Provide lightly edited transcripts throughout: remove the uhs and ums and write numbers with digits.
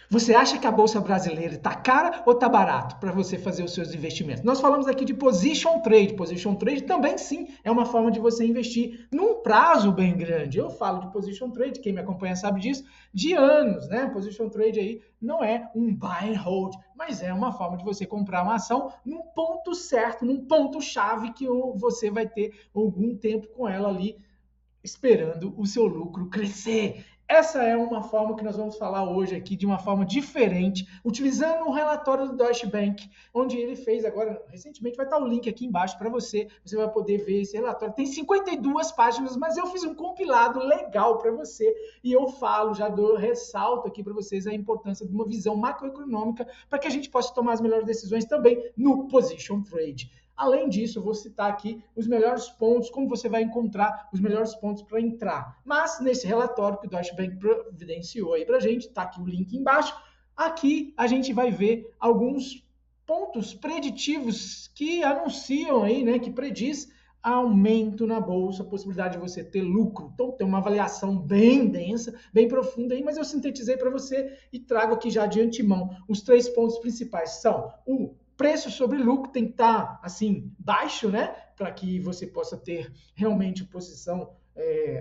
Você acha que a Bolsa Brasileira está cara ou está barato para você fazer os seus investimentos? Nós falamos aqui de Position Trade. Position Trade também, sim, é uma forma de você investir num prazo bem grande. Eu falo de Position Trade, quem me acompanha sabe disso, de anos, né? Position Trade aí não é um buy and hold, mas é uma forma de você comprar uma ação num ponto certo, num ponto-chave que você vai ter algum tempo com ela ali esperando o seu lucro crescer. Essa é uma forma que nós vamos falar hoje aqui de uma forma diferente, utilizando um relatório do Deutsche Bank, onde ele fez agora, recentemente, vai estar o link aqui embaixo para você, você vai poder ver esse relatório. Tem 52 páginas, mas eu fiz um compilado legal para você e eu falo, já ressalto aqui para vocês a importância de uma visão macroeconômica para que a gente possa tomar as melhores decisões também no Position Trade. Além disso, eu vou citar aqui os melhores pontos, como você vai encontrar os melhores pontos para entrar. Mas nesse relatório que o Deutsche Bank providenciou aí para a gente, está aqui o link embaixo, aqui a gente vai ver alguns pontos preditivos que anunciam aí, né, que prediz aumento na bolsa, possibilidade de você ter lucro. Então tem uma avaliação bem densa, bem profunda aí, mas eu sintetizei para você e trago aqui já de antemão. Os 3 pontos principais são o preço sobre lucro tem que estar assim baixo, né, para que você possa ter realmente posição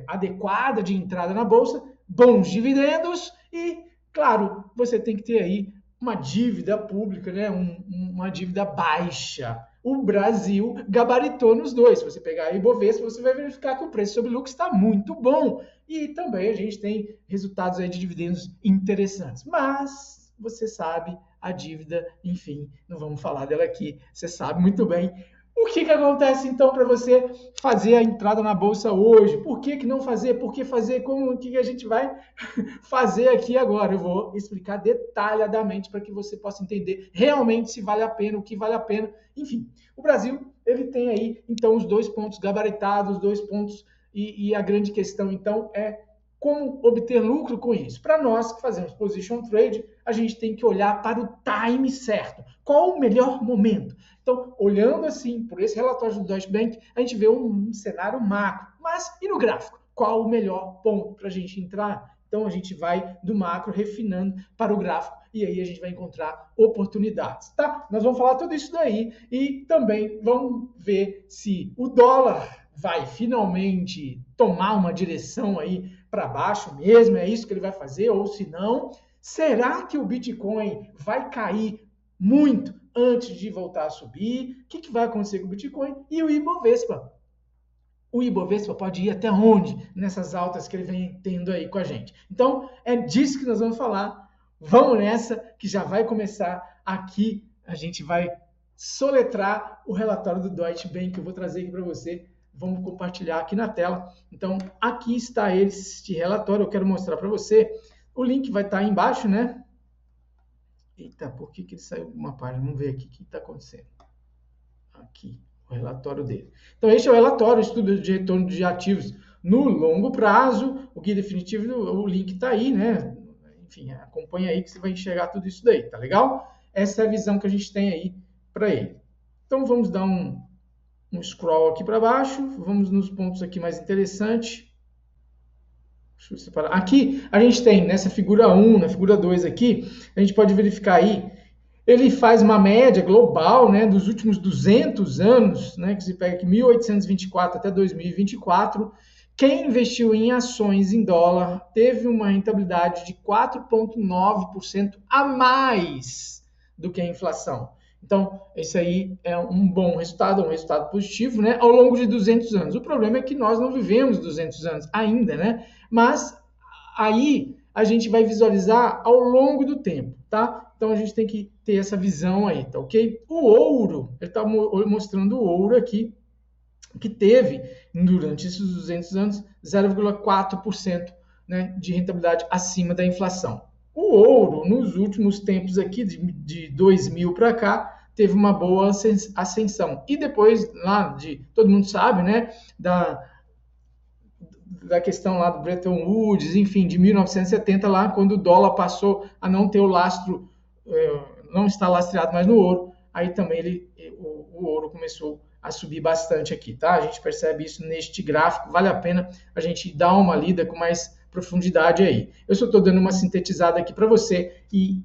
adequada de entrada na bolsa, bons dividendos e, claro, você tem que ter aí uma dívida pública, né, uma dívida baixa. O Brasil gabaritou nos dois. Se você pegar a Ibovespa, você vai verificar que o preço sobre lucro está muito bom. E também a gente tem resultados aí de dividendos interessantes. Mas você sabe, a dívida, enfim, não vamos falar dela aqui, você sabe muito bem. O que acontece então para você fazer a entrada na bolsa hoje? Por que não fazer? Por que fazer? Como? O que a gente vai fazer aqui agora? Eu vou explicar detalhadamente para que você possa entender realmente se vale a pena, o que vale a pena. Enfim, o Brasil ele tem aí então os 2 pontos gabaritados, 2 pontos e a grande questão então é como obter lucro com isso? Para nós que fazemos position trade, a gente tem que olhar para o time certo. Qual o melhor momento? Então, olhando assim, por esse relatório do Deutsche Bank, a gente vê um cenário macro. Mas, e no gráfico? Qual o melhor ponto para a gente entrar? Então, a gente vai do macro refinando para o gráfico e aí a gente vai encontrar oportunidades, tá? Nós vamos falar tudo isso daí e também vamos ver se o dólar vai finalmente tomar uma direção aí para baixo mesmo, é isso que ele vai fazer, ou se não, será que o Bitcoin vai cair muito antes de voltar a subir? O que vai acontecer com o Bitcoin? E o Ibovespa? O Ibovespa pode ir até onde nessas altas que ele vem tendo aí com a gente? Então, é disso que nós vamos falar. Vamos nessa, que já vai começar aqui. A gente vai soletrar o relatório do Deutsche Bank que eu vou trazer aqui para você. Vamos compartilhar aqui na tela. Então, aqui está este relatório. Eu quero mostrar para você. O link vai estar aí embaixo, né? Eita, por que ele saiu de uma página? Vamos ver aqui o que está acontecendo. Aqui, o relatório dele. Então, este é o relatório, estudo de retorno de ativos no longo prazo. O guia definitivo, o link está aí, né? Enfim, acompanha aí que você vai enxergar tudo isso daí, tá legal? Essa é a visão que a gente tem aí para ele. Então, vamos dar um scroll aqui para baixo, vamos nos pontos aqui mais interessantes. Deixa eu separar. Aqui a gente tem nessa figura 1, na figura 2 aqui, a gente pode verificar aí, ele faz uma média global, né, dos últimos 200 anos, né, que se pega aqui 1824 até 2024, quem investiu em ações em dólar teve uma rentabilidade de 4,9% a mais do que a inflação. Então, esse aí é um bom resultado, um resultado positivo, né, ao longo de 200 anos. O problema é que nós não vivemos 200 anos ainda, né, mas aí a gente vai visualizar ao longo do tempo, tá? Então, a gente tem que ter essa visão aí, tá ok? O ouro, ele está mostrando o ouro aqui, que teve, durante esses 200 anos, 0,4%, né, de rentabilidade acima da inflação. O ouro, nos últimos tempos aqui, de 2000 para cá, teve uma boa ascensão. E depois, lá todo mundo sabe, né, da questão lá do Bretton Woods, enfim, de 1970 lá, quando o dólar passou a não ter o lastro, não está lastreado mais no ouro, aí também o ouro começou a subir bastante aqui, tá? A gente percebe isso neste gráfico, vale a pena a gente dar uma lida com mais profundidade aí. Eu só estou dando uma sintetizada aqui para você e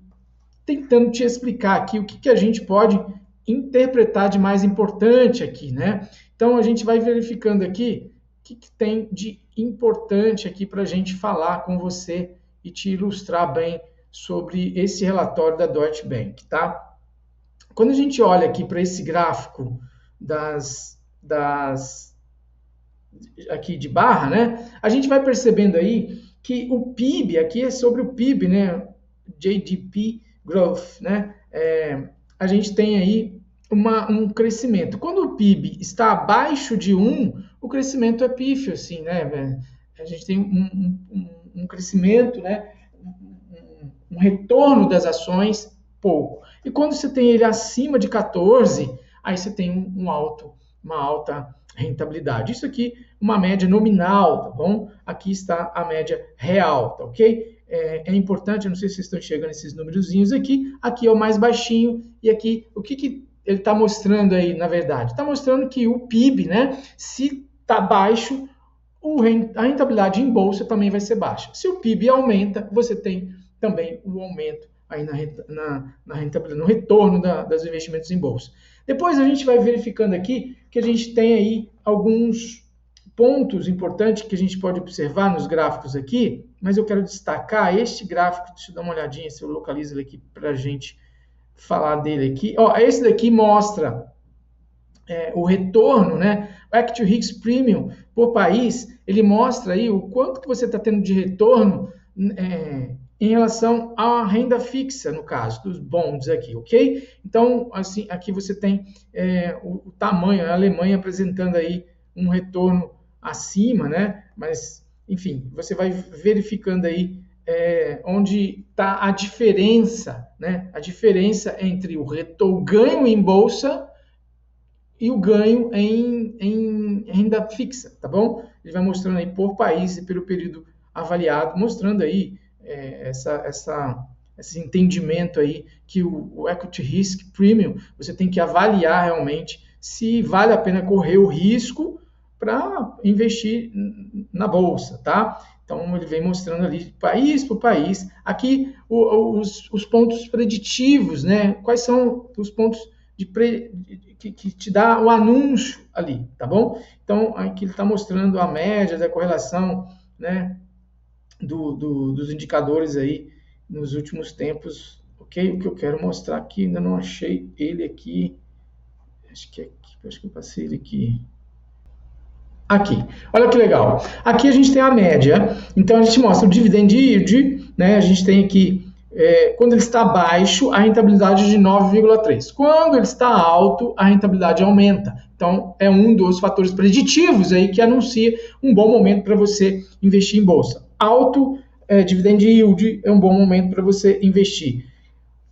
tentando te explicar aqui o que a gente pode interpretar de mais importante aqui, né? Então, a gente vai verificando aqui o que tem de importante aqui para a gente falar com você e te ilustrar bem sobre esse relatório da Deutsche Bank, tá? Quando a gente olha aqui para esse gráfico aqui de barra, né? A gente vai percebendo aí que o PIB, aqui é sobre o PIB, né? GDP Growth, né? A gente tem aí um crescimento. Quando o PIB está abaixo de 1, o crescimento é pífio, assim, né? A gente tem um crescimento, né? Um retorno das ações pouco. E quando você tem ele acima de 14, aí você tem uma alta rentabilidade. Isso aqui, uma média nominal, tá bom? Aqui está a média real, tá ok? É importante, eu não sei se vocês estão chegando esses númerozinhos aqui. Aqui é o mais baixinho e aqui, o que ele está mostrando aí, na verdade? Está mostrando que o PIB, né? Se está baixo, a rentabilidade em bolsa também vai ser baixa. Se o PIB aumenta, você tem também o aumento aí na rentabilidade, no retorno dos investimentos em bolsa. Depois a gente vai verificando aqui que a gente tem aí alguns pontos importantes que a gente pode observar nos gráficos aqui, mas eu quero destacar este gráfico, deixa eu dar uma olhadinha se eu localizo ele aqui para a gente falar dele aqui. Ó, esse daqui mostra o retorno, né? O Equity Risk Premium por país, ele mostra aí o quanto que você está tendo de retorno em relação à renda fixa, no caso, dos bonds aqui, ok? Então, assim, aqui você tem o tamanho, a Alemanha apresentando aí um retorno acima, né? Mas, enfim, você vai verificando aí onde está a diferença, né? A diferença entre o ganho em bolsa e o ganho em renda fixa, tá bom? Ele vai mostrando aí por país e pelo período avaliado, mostrando aí esse entendimento aí que o Equity Risk Premium, você tem que avaliar realmente se vale a pena correr o risco para investir na bolsa, tá? Então, ele vem mostrando ali, país por país, aqui os pontos preditivos, né? Quais são os pontos que te dá o anúncio ali, tá bom? Então, aqui ele está mostrando a média da correlação, né? Dos indicadores aí nos últimos tempos, ok? O que eu quero mostrar aqui, ainda não achei ele aqui, acho que eu passei ele aqui. Aqui, olha que legal. Aqui a gente tem a média, então a gente mostra o dividend yield, né? A gente tem aqui, quando ele está baixo, a rentabilidade é de 9,3. Quando ele está alto, a rentabilidade aumenta. Então, é um dos fatores preditivos aí que anuncia um bom momento para você investir em bolsa. Alto dividend yield é um bom momento para você investir.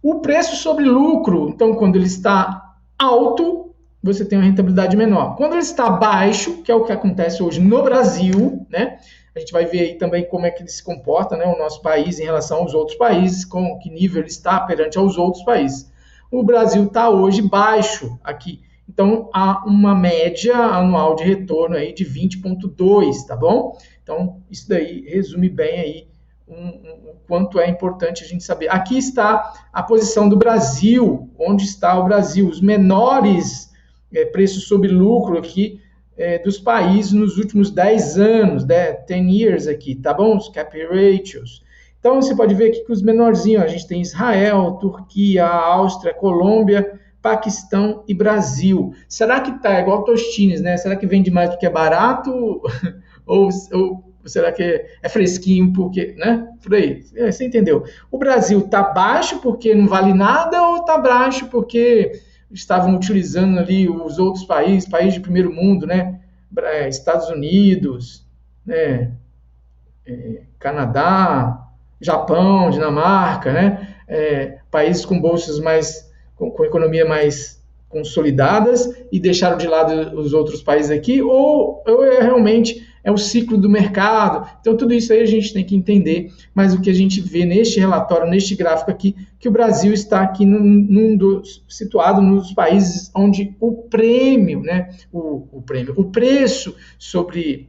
O preço sobre lucro, então, quando ele está alto, você tem uma rentabilidade menor. Quando ele está baixo, que é o que acontece hoje no Brasil, né? A gente vai ver aí também como é que ele se comporta, né? O nosso país em relação aos outros países, com que nível ele está perante aos outros países. O Brasil está hoje baixo aqui. Então, há uma média anual de retorno aí de 20,2, tá bom? Então, isso daí resume bem aí o quanto é importante a gente saber. Aqui está a posição do Brasil, onde está o Brasil, os menores preços sobre lucro aqui dos países nos últimos 10 anos, 10 years aqui, tá bom? Os cap ratios. Então, você pode ver aqui que os menorzinhos, a gente tem Israel, Turquia, Áustria, Colômbia, Paquistão e Brasil. Será que tá igual Tostines, né? Será que vende mais porque é barato ou será que é fresquinho porque, né? Por aí, você entendeu. O Brasil tá baixo porque não vale nada ou tá baixo porque estavam utilizando ali os outros países de primeiro mundo, né? Estados Unidos, né? Canadá, Japão, Dinamarca, né? Países com bolsas com economia mais consolidadas e deixaram de lado os outros países aqui, ou realmente é o ciclo do mercado. Então, tudo isso aí a gente tem que entender, mas o que a gente vê neste relatório, neste gráfico aqui, que o Brasil está aqui situado nos países onde o prêmio, né, o preço sobre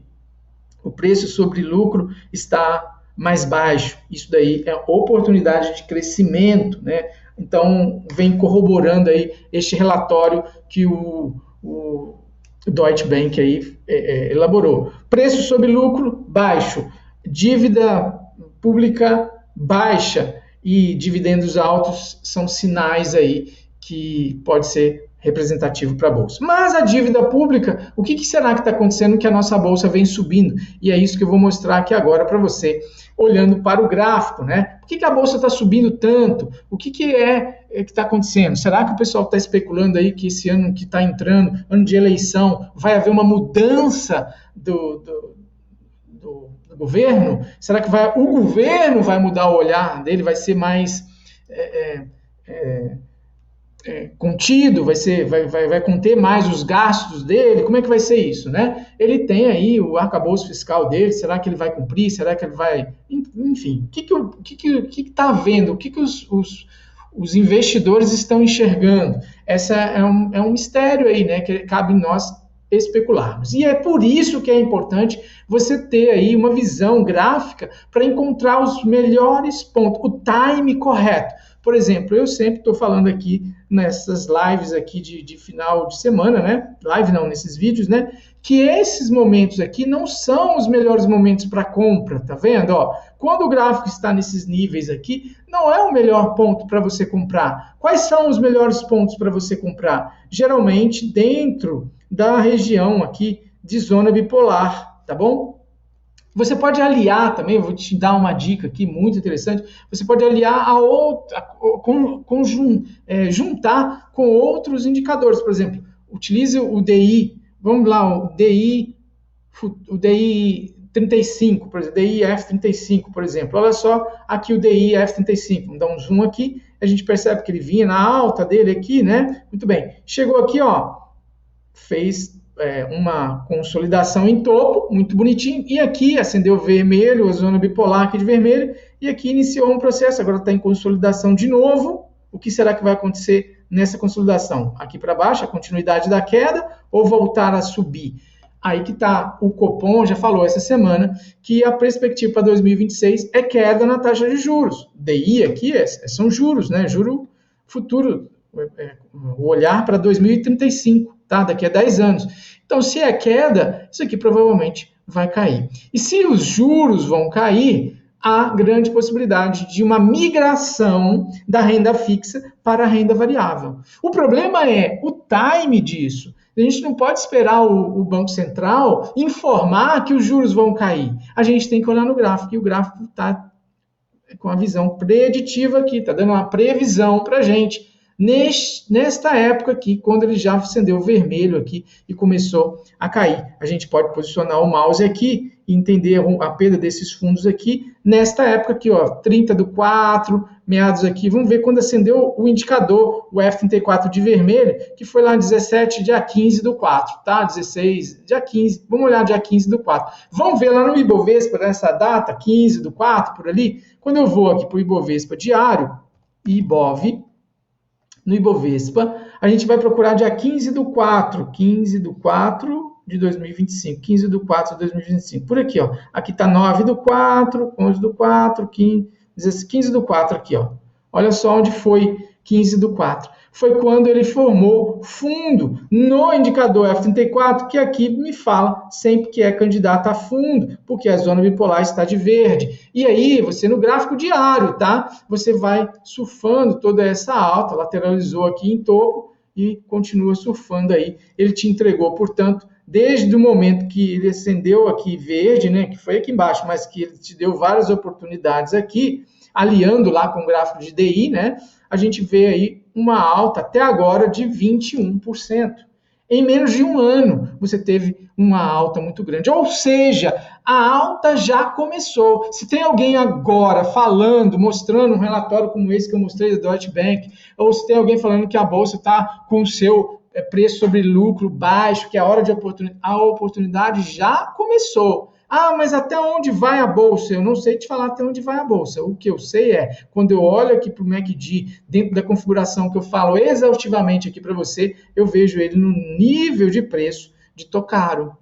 lucro está mais baixo. Isso daí é oportunidade de crescimento, né? Então, vem corroborando aí este relatório que o Deutsche Bank aí elaborou. Preço sobre lucro baixo, dívida pública baixa e dividendos altos são sinais aí que pode ser representativo para a Bolsa. Mas a dívida pública, o que será que está acontecendo que a nossa Bolsa vem subindo? E é isso que eu vou mostrar aqui agora para você, olhando para o gráfico, né? Por que a Bolsa está subindo tanto? O que é que está acontecendo? Será que o pessoal está especulando aí que esse ano que está entrando, ano de eleição, vai haver uma mudança do governo? Será que o governo vai mudar o olhar dele, vai ser mais contido, vai conter mais os gastos dele? Como é que vai ser isso, né? Ele tem aí o arcabouço fiscal dele, será que ele vai cumprir? Será que ele vai... Enfim, o que está vendo? O que os investidores estão enxergando? Essa é um mistério aí, né? Que cabe nós especularmos. E é por isso que é importante você ter aí uma visão gráfica para encontrar os melhores pontos, o time correto. Por exemplo, eu sempre estou falando aqui nessas lives aqui de final de semana, né? Live não, nesses vídeos, né? Que esses momentos aqui não são os melhores momentos para compra, tá vendo? Ó, quando o gráfico está nesses níveis aqui, não é o melhor ponto para você comprar. Quais são os melhores pontos para você comprar? Geralmente dentro da região aqui de zona bipolar, tá bom? Você pode aliar também, eu vou te dar uma dica aqui muito interessante, você pode aliar a outra, juntar com outros indicadores. Por exemplo, utilize o DI, vamos lá, o DI 35, por exemplo, DIF35, por exemplo. Olha só aqui o DIF35, vamos dar um zoom aqui, a gente percebe que ele vinha na alta dele aqui, né? Muito bem, chegou aqui, ó, fez uma consolidação em topo, muito bonitinho, e aqui acendeu vermelho, a zona bipolar aqui de vermelho, e aqui iniciou um processo, agora está em consolidação de novo. O que será que vai acontecer nessa consolidação? Aqui para baixo, a continuidade da queda, ou voltar a subir? Aí que está, o Copom já falou essa semana que a perspectiva para 2026 é queda na taxa de juros. DI aqui são juros, né? Juro futuro, o olhar para 2035, tá? Daqui a 10 anos. Então, se é queda, isso aqui provavelmente vai cair. E se os juros vão cair, há grande possibilidade de uma migração da renda fixa para a renda variável. O problema é o time disso. A gente não pode esperar o Banco Central informar que os juros vão cair. A gente tem que olhar no gráfico, e o gráfico está com a visão preditiva aqui, está dando uma previsão para a gente. Nesta época aqui, quando ele já acendeu o vermelho aqui e começou a cair. A gente pode posicionar o mouse aqui e entender a perda desses fundos aqui, nesta época aqui, ó, 30/4, meados aqui. Vamos ver quando acendeu o indicador, o F34 de vermelho, que foi lá 17, dia 15/4, tá? 16, dia 15, vamos olhar dia 15/4. Vamos ver lá no Ibovespa, nessa data, 15/4, por ali. Quando eu vou aqui para o Ibovespa diário, IBOV, no Ibovespa, a gente vai procurar dia 15/4 de 2025, 15/4 de 2025, por aqui, ó, aqui está 9/4, 11/4, 15/4 aqui, ó, olha só onde foi 15/4, foi quando ele formou fundo no indicador F34, que aqui me fala sempre que é candidato a fundo, porque a zona bipolar está de verde. E aí, você no gráfico diário, tá? Você vai surfando toda essa alta, lateralizou aqui em topo e continua surfando aí. Ele te entregou, portanto, desde o momento que ele acendeu aqui verde, né, que foi aqui embaixo, mas que ele te deu várias oportunidades aqui, aliando lá com o gráfico de DI, né, a gente vê aí uma alta até agora de 21%. Em menos de um ano, você teve uma alta muito grande. Ou seja, a alta já começou. Se tem alguém agora falando, mostrando um relatório como esse que eu mostrei da Deutsche Bank, ou se tem alguém falando que a Bolsa está com o seu preço sobre lucro baixo, que é a hora de oportunidade, a oportunidade já começou. Ah, mas até onde vai a Bolsa? Eu não sei te falar até onde vai a Bolsa. O que eu sei é, quando eu olho aqui para o MACD, dentro da configuração que eu falo exaustivamente aqui para você, eu vejo ele no nível de preço de Tocaro.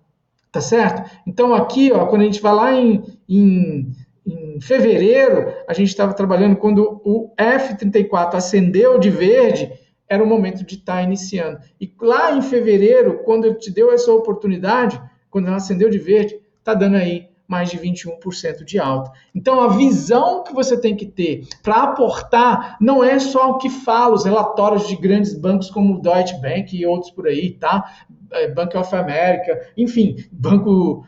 Tá certo? Então aqui, ó, quando a gente vai lá em em fevereiro, a gente estava trabalhando quando o F34 acendeu de verde, era o momento de estar iniciando. E lá em fevereiro, quando ele te deu essa oportunidade, quando ela acendeu de verde, está dando aí mais de 21% de alta. Então, a visão que você tem que ter para aportar não é só o que fala os relatórios de grandes bancos como o Deutsche Bank e outros por aí, tá? Bank of America, enfim, Banco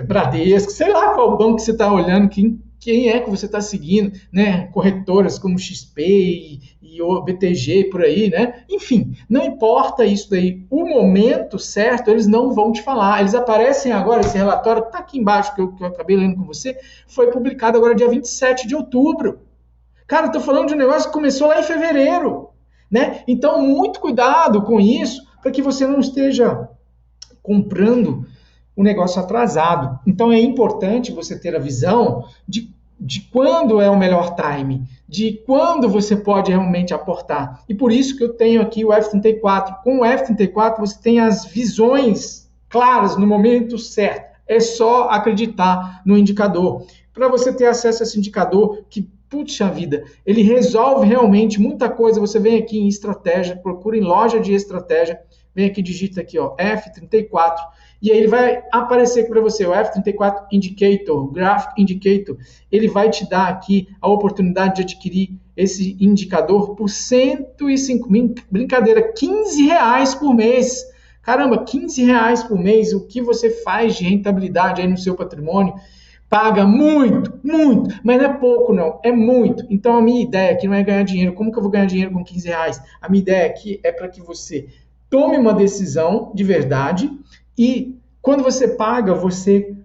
Bradesco, sei lá qual banco que você está olhando, quem é que você está seguindo, né? Corretoras como XP e o BTG por aí, né? Enfim, não importa isso daí. O momento certo, eles não vão te falar. Eles aparecem agora, esse relatório que está aqui embaixo, que eu acabei lendo com você, foi publicado agora dia 27 de outubro. Cara, eu estou falando de um negócio que começou lá em fevereiro, né? Então, muito cuidado com isso, para que você não esteja comprando o negócio atrasado. Então é importante você ter a visão de quando é o melhor time, de quando você pode realmente aportar. E por isso que eu tenho aqui o F34. Com o F34 você tem as visões claras no momento certo. É só acreditar no indicador. Para você ter acesso a esse indicador que, puxa vida, ele resolve realmente muita coisa. Você vem aqui em estratégia, procura em loja de estratégia, vem aqui, digita aqui, ó, F34, e aí ele vai aparecer para você, o F34 Indicator, o Graphic Indicator, ele vai te dar aqui a oportunidade de adquirir esse indicador por 105, brincadeira, R$15 por mês. Caramba, R$15 por mês, o que você faz de rentabilidade aí no seu patrimônio? Paga muito, muito, mas não é pouco não, é muito. Então a minha ideia aqui não é ganhar dinheiro. Como que eu vou ganhar dinheiro com R$15? A minha ideia aqui é para que você tome uma decisão de verdade e quando você paga, você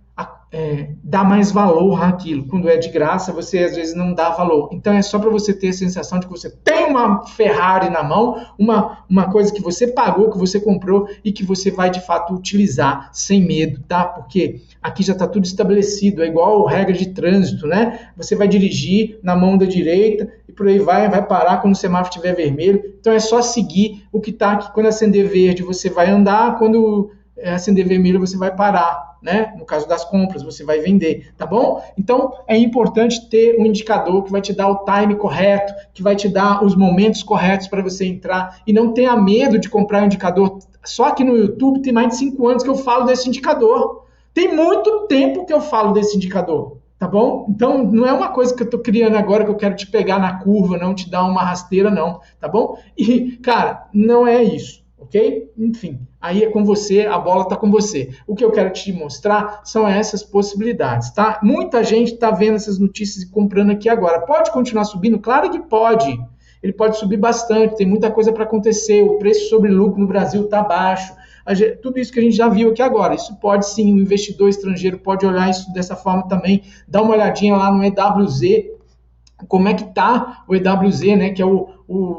dá mais valor àquilo. Quando é de graça, você às vezes não dá valor. Então é só para você ter a sensação de que você tem uma Ferrari na mão, uma coisa que você pagou, que você comprou e que você vai de fato utilizar sem medo, tá? Porque aqui já está tudo estabelecido, é igual regra de trânsito, né? Você vai dirigir na mão da direita e por aí vai parar quando o semáforo estiver vermelho. Então é só seguir o que está aqui. Quando acender verde, você vai andar, quando acender vermelho, você vai parar, né? No caso das compras, você vai vender, tá bom? Então, é importante ter um indicador que vai te dar o time correto, que vai te dar os momentos corretos para você entrar e não tenha medo de comprar um indicador. Só que no YouTube tem mais de 5 anos que eu falo desse indicador. Tem muito tempo que eu falo desse indicador, tá bom? Então, não é uma coisa que eu tô criando agora que eu quero te pegar na curva, não te dar uma rasteira, não, tá bom? E, cara, não é isso. Ok? Enfim, aí é com você, a bola está com você. O que eu quero te mostrar são essas possibilidades, tá? Muita gente está vendo essas notícias e comprando aqui agora. Pode continuar subindo? Claro que pode. Ele pode subir bastante, tem muita coisa para acontecer. O preço sobre lucro no Brasil está baixo. Tudo isso que a gente já viu aqui agora. Isso pode sim, um investidor estrangeiro pode olhar isso dessa forma também. Dá uma olhadinha lá no EWZ, como é que está o EWZ, né, que é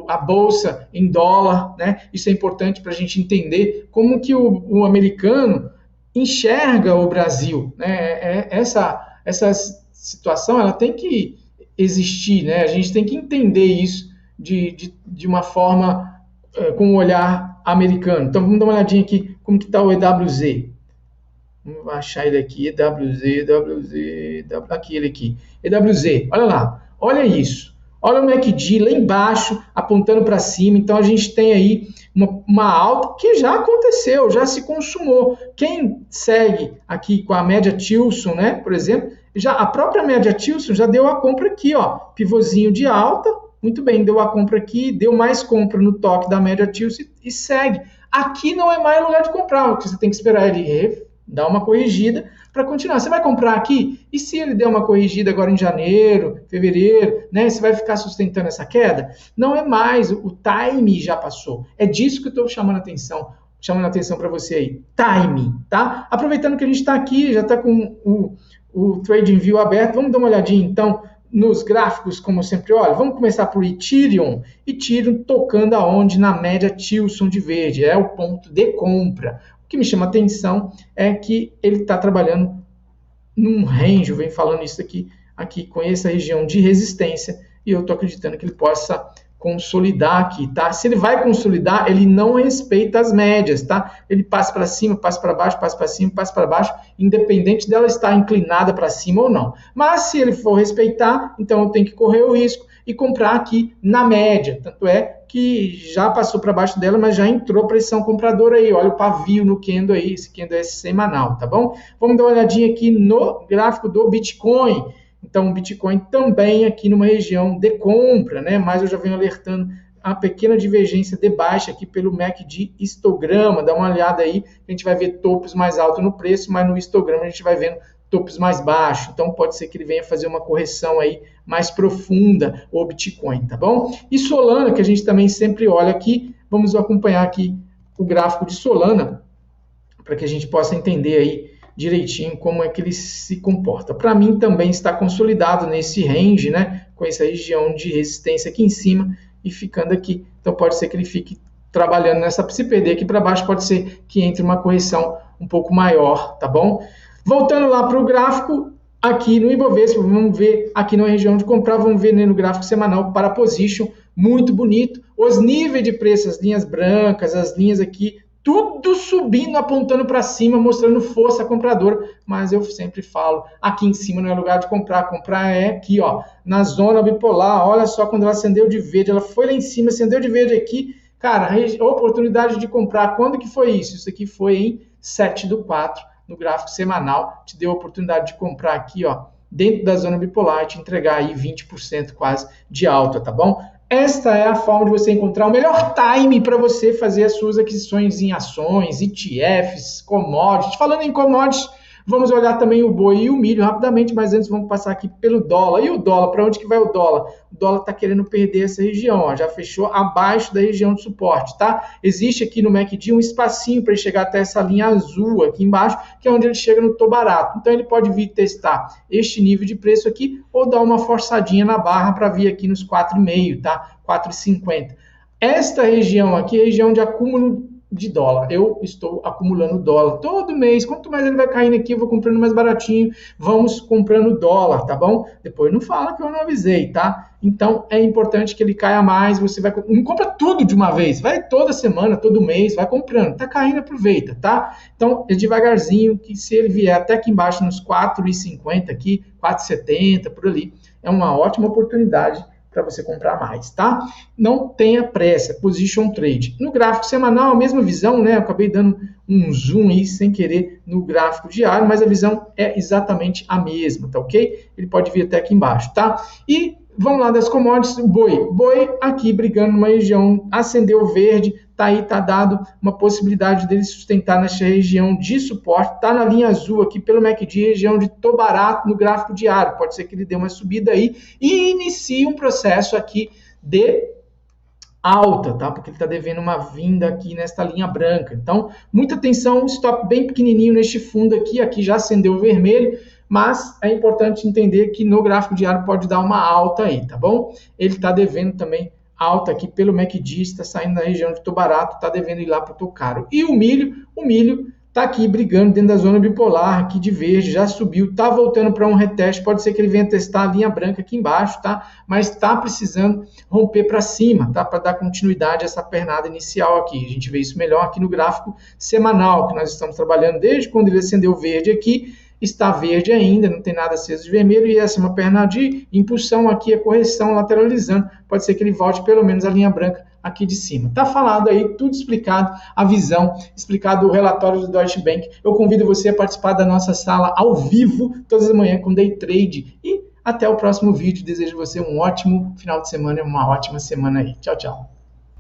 a bolsa em dólar, né? Isso é importante para a gente entender como que o americano enxerga o Brasil, né? Essa situação ela tem que existir, né? A gente tem que entender isso de uma forma com um olhar americano. Então vamos dar uma olhadinha aqui como que está o EWZ. Vamos achar ele aqui, aqui ele aqui, EWZ, olha lá. Olha isso. Olha o MACD lá embaixo, apontando para cima. Então, a gente tem aí uma alta que já aconteceu, já se consumou. Quem segue aqui com a média Tilson, né, por exemplo, a própria média Tilson já deu a compra aqui, ó, pivôzinho de alta. Muito bem, deu a compra aqui, deu mais compra no toque da média Tilson e segue. Aqui não é mais lugar de comprar, porque você tem que esperar ele dar uma corrigida para continuar. Você vai comprar aqui? E se ele der uma corrigida agora em janeiro, fevereiro, né? Você vai ficar sustentando essa queda? Não é mais, o time já passou. É disso que eu estou chamando a atenção para você aí. Time, tá? Aproveitando que a gente está aqui, já está com o TradingView aberto, vamos dar uma olhadinha então nos gráficos, como eu sempre olho. Vamos começar por Ethereum. Ethereum tocando aonde? Na média Tilson de verde, é o ponto de compra. O que me chama atenção é que ele está trabalhando num range, eu venho falando isso aqui com essa região de resistência, e eu estou acreditando que ele possa consolidar aqui, tá? Se ele vai consolidar, ele não respeita as médias, tá? Ele passa para cima, passa para baixo, passa para cima, passa para baixo, independente dela estar inclinada para cima ou não. Mas se ele for respeitar, então eu tenho que correr o risco e comprar aqui na média. Tanto é que já passou para baixo dela, mas já entrou pressão compradora aí. Olha o pavio no candle aí, esse candle é semanal, tá bom? Vamos dar uma olhadinha aqui no gráfico do Bitcoin. Então, o Bitcoin também aqui numa região de compra, né? Mas eu já venho alertando a pequena divergência de baixa aqui pelo MACD histograma. Dá uma olhada aí, a gente vai ver topos mais altos no preço, mas no histograma a gente vai vendo topos mais baixos. Então, pode ser que ele venha fazer uma correção aí mais profunda, o Bitcoin, tá bom? E Solana, que a gente também sempre olha aqui, vamos acompanhar aqui o gráfico de Solana, para que a gente possa entender aí direitinho como é que ele se comporta. Para mim também está consolidado nesse range, né, com essa região de resistência aqui em cima e ficando aqui. Então pode ser que ele fique trabalhando nessa, se perder aqui para baixo, pode ser que entre uma correção um pouco maior, tá bom? Voltando lá para o gráfico, aqui no Ibovespa, vamos ver aqui na região de comprar, vamos ver no gráfico semanal para position, muito bonito. Os níveis de preço, as linhas brancas, as linhas aqui, tudo subindo, apontando para cima, mostrando força compradora, mas eu sempre falo, aqui em cima não é lugar de comprar, comprar é aqui, ó, na zona bipolar. Olha só, quando ela acendeu de verde, ela foi lá em cima, acendeu de verde aqui, cara, oportunidade de comprar, quando que foi isso? Isso aqui foi em 7/4, no gráfico semanal, te deu a oportunidade de comprar aqui, ó, dentro da zona bipolar e te entregar aí 20% quase de alta, tá bom? Esta é a forma de você encontrar o melhor time para você fazer as suas aquisições em ações, ETFs, commodities. Falando em commodities, vamos olhar também o boi e o milho rapidamente, mas antes vamos passar aqui pelo dólar. E o dólar, para onde que vai o dólar? O dólar está querendo perder essa região, ó, já fechou abaixo da região de suporte, tá? Existe aqui no MACD um espacinho para ele chegar até essa linha azul aqui embaixo, que é onde ele chega no tô barato. Então ele pode vir testar este nível de preço aqui ou dar uma forçadinha na barra para vir aqui nos 4,5, tá? 4,50. Esta região aqui é a região de acúmulo de dólar. Eu estou acumulando dólar todo mês. Quanto mais ele vai caindo aqui, eu vou comprando mais baratinho. Vamos comprando dólar, tá bom? Depois não fala que eu não avisei, tá? Então é importante que ele caia mais. Você vai, não compra tudo de uma vez. Vai toda semana, todo mês, vai comprando. Tá caindo, aproveita, tá? Então é devagarzinho, que se ele vier até aqui embaixo nos 4,50 aqui, 4,70 por ali, é uma ótima oportunidade para você comprar mais, tá? Não tenha pressa, position trade. No gráfico semanal, a mesma visão, né? Eu acabei dando um zoom aí sem querer no gráfico diário, mas a visão é exatamente a mesma, tá ok? Ele pode vir até aqui embaixo, tá? E vamos lá das commodities, boi. Boi aqui brigando numa região, acendeu verde, tá aí, tá dado uma possibilidade dele sustentar nessa região de suporte, tá na linha azul aqui pelo MACD, região de tô barato no gráfico diário, pode ser que ele dê uma subida aí e inicie um processo aqui de alta, tá? Porque ele está devendo uma vinda aqui nesta linha branca. Então, muita atenção, stop bem pequenininho neste fundo aqui, aqui já acendeu vermelho, mas é importante entender que no gráfico diário pode dar uma alta aí, tá bom? Ele está devendo também alta aqui pelo MACD, está saindo da região de tô barato, está devendo ir lá para o tô caro. E o milho está aqui brigando dentro da zona bipolar, aqui de verde, já subiu, está voltando para um reteste, pode ser que ele venha testar a linha branca aqui embaixo, tá? Mas está precisando romper para cima, tá? Para dar continuidade a essa pernada inicial aqui. A gente vê isso melhor aqui no gráfico semanal, que nós estamos trabalhando desde quando ele acendeu verde aqui, está verde ainda, não tem nada aceso de vermelho, e essa é uma perna de impulsão aqui, a correção lateralizando, pode ser que ele volte pelo menos a linha branca aqui de cima. Tá falado aí, tudo explicado, a visão, explicado o relatório do Deutsche Bank. Eu convido você a participar da nossa sala ao vivo, todas as manhãs com Day Trade, e até o próximo vídeo. Desejo você um ótimo final de semana e uma ótima semana aí. Tchau, tchau.